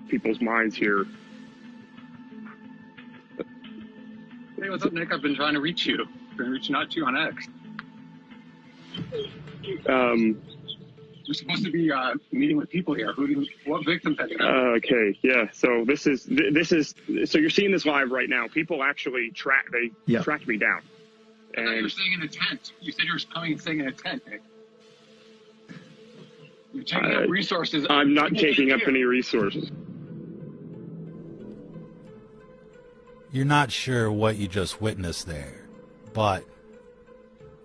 people's minds here. Hey, what's up, Nick? I've been trying to reach you. Been reaching out to you on X. We're supposed to be meeting with people here. What victims have you got? Okay, yeah. So this is so you're seeing this live right now. People actually tracked me down. I thought you were staying in a tent. You said you were coming and staying in a tent, Nick. You're taking up resources. I'm not taking up any resources. You're not sure what you just witnessed there, but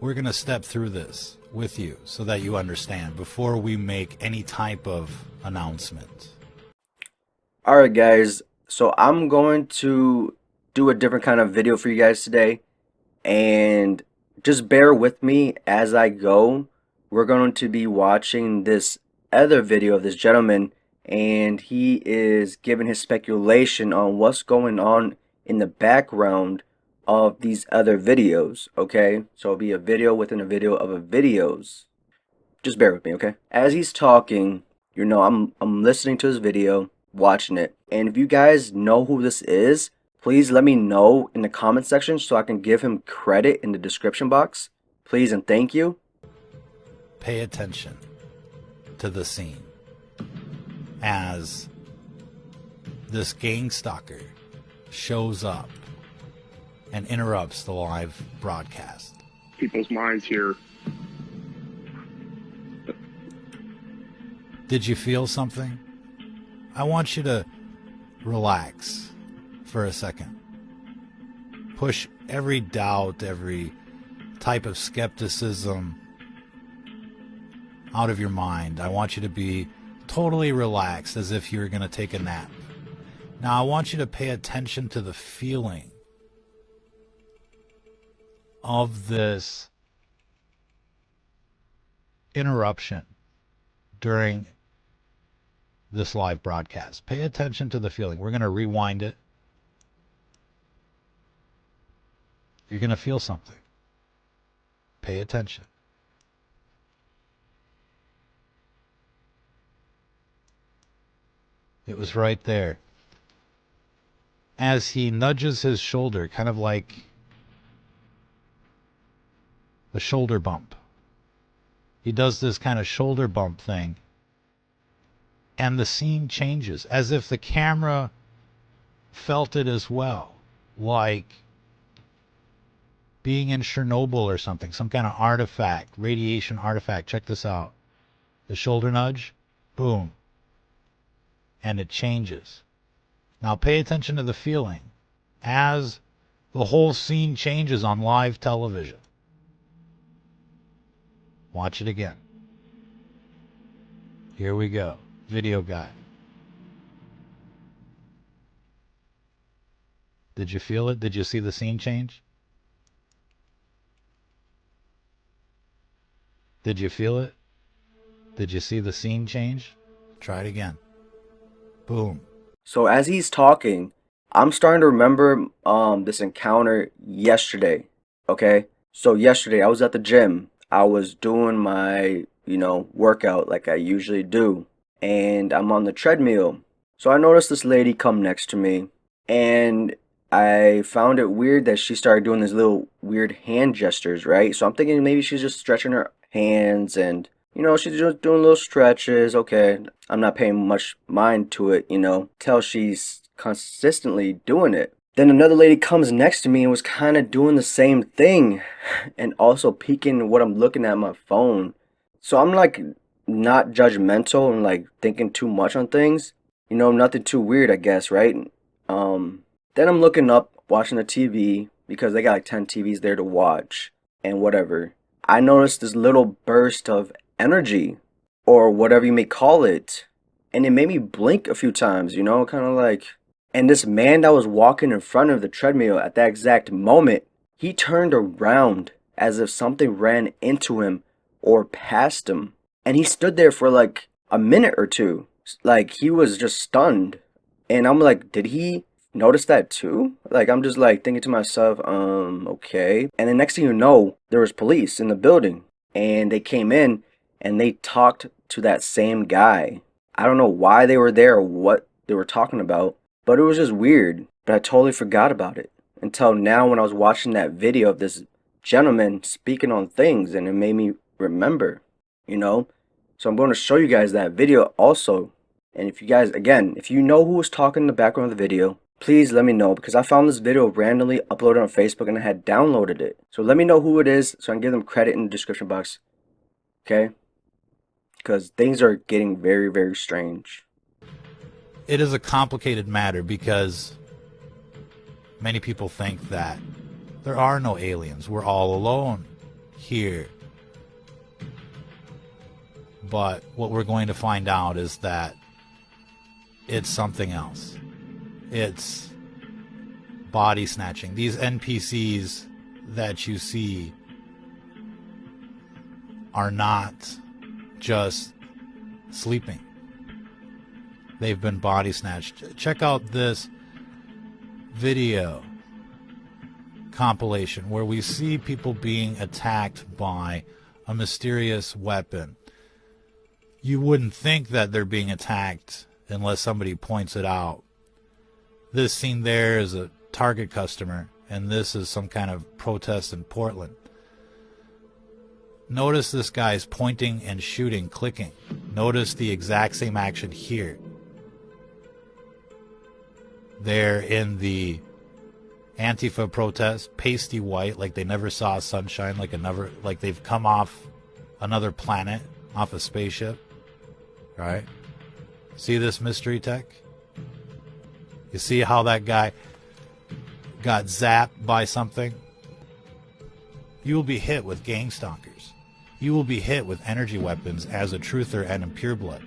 we're going to step through this with you so that you understand before we make any type of announcement. Alright guys, so I'm going to do a different kind of video for you guys today, and just bear with me as I go. We're going to be watching this other video of this gentleman, and he is giving his speculation on what's going on in the background of these other videos, okay? So it'll be a video within a video of a videos. Just bear with me, okay? As he's talking, you know, I'm listening to his video, watching it. And if you guys know who this is, please let me know in the comment section so I can give him credit in the description box. Please and thank you. Pay attention to the scene as this gang stalker shows up and interrupts the live broadcast. People's minds here. Did you feel something? I want you to relax for a second. Push every doubt, every type of skepticism out of your mind. I want you to be totally relaxed as if you were going to take a nap. Now I want you to pay attention to the feeling of this interruption during this live broadcast. Pay attention to the feeling. We're going to rewind it. You're going to feel something. Pay attention. It was right there. As he nudges his shoulder, kind of like the shoulder bump. He does this kind of shoulder bump thing. And the scene changes, as if the camera felt it as well. Like being in Chernobyl or something, some kind of artifact, radiation artifact. Check this out. The shoulder nudge, boom. And it changes. Now pay attention to the feeling as the whole scene changes on live television. Watch it again. Here we go. Video guy. Did you feel it? Did you see the scene change? Did you feel it? Did you see the scene change? Try it again. Boom. So as he's talking, I'm starting to remember this encounter yesterday, okay? So yesterday I was at the gym. I was doing my, workout like I usually do. And I'm on the treadmill. So I noticed this lady come next to me. And I found it weird that she started doing these little weird hand gestures, right? So I'm thinking maybe she's just stretching her hands and she's just doing little stretches. Okay, I'm not paying much mind to it, till she's consistently doing it. Then another lady comes next to me and was kind of doing the same thing and also peeking what I'm looking at my phone. So I'm like not judgmental and like thinking too much on things. Nothing too weird, I guess, right? Then I'm looking up, watching the TV because they got like 10 TVs there to watch and whatever. I noticed this little burst of energy or whatever you may call it, and it made me blink a few times, kind of like. And this man that was walking in front of the treadmill at that exact moment, he turned around as if something ran into him or past him, and he stood there for like a minute or two, like he was just stunned. And I'm like, did he notice that too? Like, I'm just like thinking to myself, okay. And the next thing you know, there was police in the building, and they came in and they talked to that same guy. I don't know why they were there or what they were talking about, but it was just weird. But I totally forgot about it until now when I was watching that video of this gentleman speaking on things, and it made me remember, you know? So I'm going to show you guys that video also. And if you guys, again, if you know who was talking in the background of the video, please let me know, because I found this video randomly uploaded on Facebook and I had downloaded it. So let me know who it is so I can give them credit in the description box. Okay? Because things are getting very, very strange. It is a complicated matter because many people think that there are no aliens. We're all alone here. But what we're going to find out is that it's something else. It's body snatching. These NPCs that you see are not just sleeping. They've been body snatched. Check out this video compilation where we see people being attacked by a mysterious weapon. You wouldn't think that they're being attacked unless somebody points it out. This scene there is a Target customer, and this is some kind of protest in Portland. Notice this guy's pointing and shooting, clicking. Notice the exact same action here. They're in the Antifa protest, pasty white, like they never saw sunshine, like they've come off another planet, off a spaceship, right? See this mystery tech? You see how that guy got zapped by something? You will be hit with gang stalkers. You will be hit with energy weapons as a truther and in pure blood.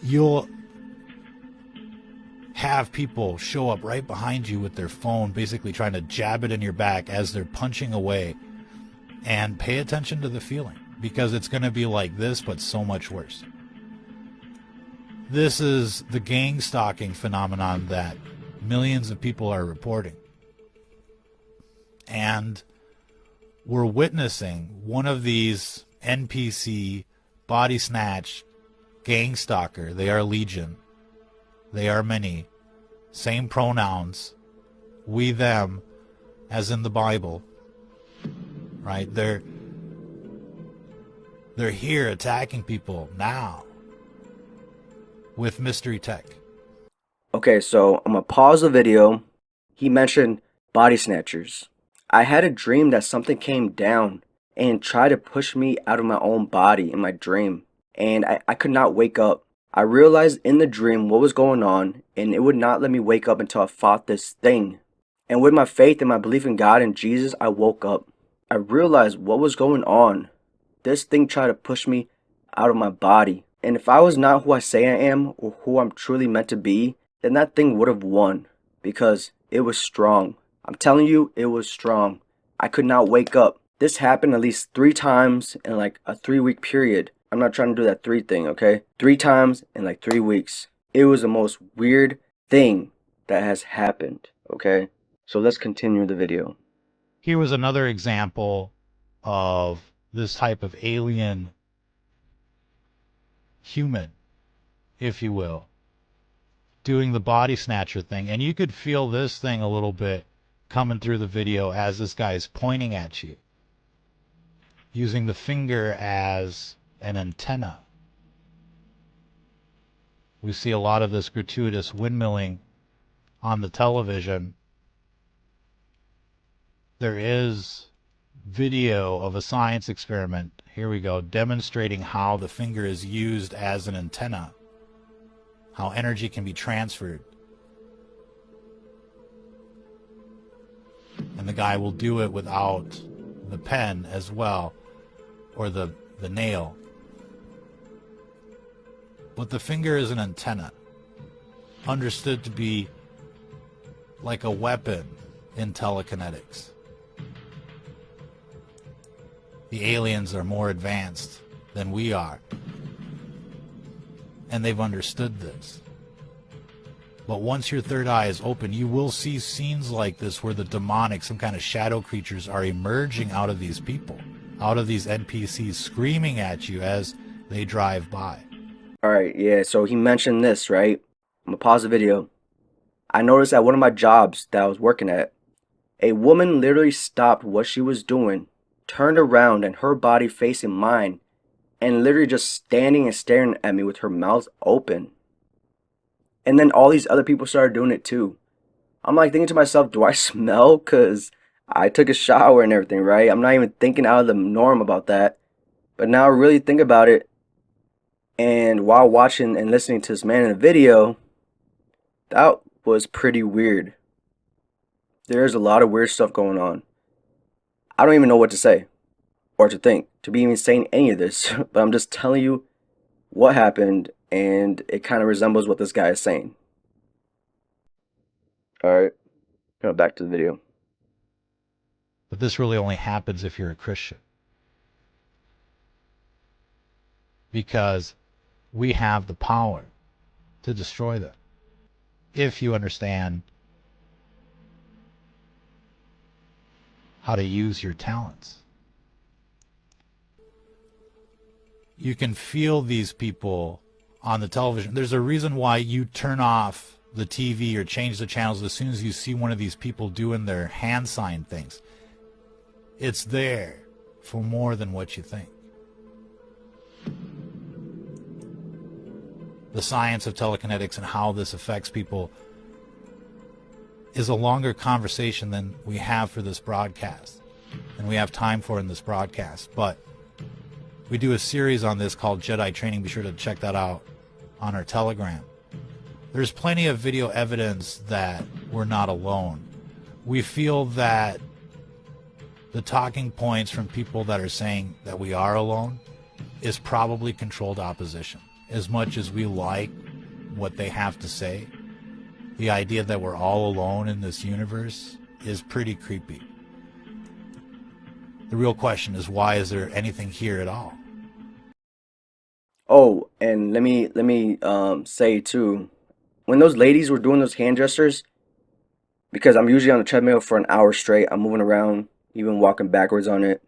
You'll have people show up right behind you with their phone, basically trying to jab it in your back as they're punching away. And pay attention to the feeling, because it's going to be like this, but so much worse. This is the gang stalking phenomenon that millions of people are reporting. And we're witnessing one of these NPC body snatch gang stalker. They are legion. They are many. Same pronouns. We, them, as in the Bible. Right? They're here attacking people now with mystery tech. Okay, so I'm gonna pause the video. He mentioned body snatchers. I had a dream that something came down and tried to push me out of my own body in my dream. And I could not wake up. I realized in the dream what was going on, and it would not let me wake up until I fought this thing. And with my faith and my belief in God and Jesus, I woke up. I realized what was going on. This thing tried to push me out of my body. And if I was not who I say I am, or who I'm truly meant to be, then that thing would have won, because it was strong. I'm telling you, it was strong. I could not wake up. This happened at least 3 times in like a 3-week period. I'm not trying to do that 3 thing, okay? 3 times in like 3 weeks. It was the most weird thing that has happened, okay? So let's continue the video. Here was another example of this type of alien human, if you will, doing the body snatcher thing. And you could feel this thing a little bit coming through the video as this guy is pointing at you, using the finger as an antenna. We see a lot of this gratuitous windmilling on the television. There is video of a science experiment, here we go, demonstrating how the finger is used as an antenna, how energy can be transferred. And the guy will do it without the pen as well, or the nail. But the finger is an antenna, understood to be like a weapon in telekinetics. The aliens are more advanced than we are, and they've understood this. But once your third eye is open, you will see scenes like this where the demonic, some kind of shadow creatures are emerging out of these people, out of these NPCs, screaming at you as they drive by. Alright, yeah, so he mentioned this, right? I'm gonna pause the video. I noticed at one of my jobs that I was working at, a woman literally stopped what she was doing, turned around and her body facing mine, and literally just standing and staring at me with her mouth open. And then all these other people started doing it too. I'm like thinking to myself, do I smell? Because I took a shower and everything, right? I'm not even thinking out of the norm about that. But now I really think about it. And while watching and listening to this man in the video, that was pretty weird. There's a lot of weird stuff going on. I don't even know what to say or to think to be even saying any of this. But I'm just telling you what happened, and it kind of resembles what this guy is saying. Alright, back to the video. But this really only happens if you're a Christian. Because we have the power to destroy them. If you understand how to use your talents. You can feel these people on the television. There's a reason why you turn off the TV or change the channels as soon as you see one of these people doing their hand sign things. It's there for more than what you think. The science of telekinetics and how this affects people is a longer conversation than we have for this broadcast, and we have time for in this broadcast. But we do a series on this called Jedi Training. Be sure to check that out on our Telegram. There's plenty of video evidence that we're not alone. We feel that the talking points from people that are saying that we are alone is probably controlled opposition. As much as we like what they have to say, the idea that we're all alone in this universe is pretty creepy. The real question is, why is there anything here at all? Oh, and let me say too, when those ladies were doing those hand gestures, because I'm usually on the treadmill for an hour straight, I'm moving around, even walking backwards on it.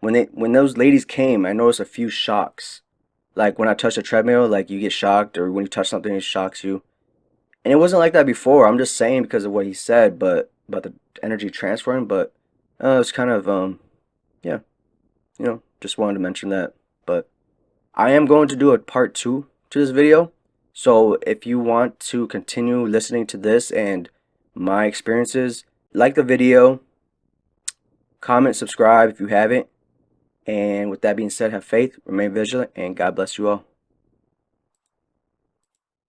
When those ladies came, I noticed a few shocks. Like when I touch the treadmill, like you get shocked, or when you touch something, it shocks you. And it wasn't like that before. I'm just saying because of what he said, but about the energy transferring. But it's kind of yeah, just wanted to mention that. But I am going to do a part 2 to this video. So if you want to continue listening to this and my experiences, like the video, comment, subscribe if you haven't. And with that being said, have faith, remain vigilant, and God bless you all.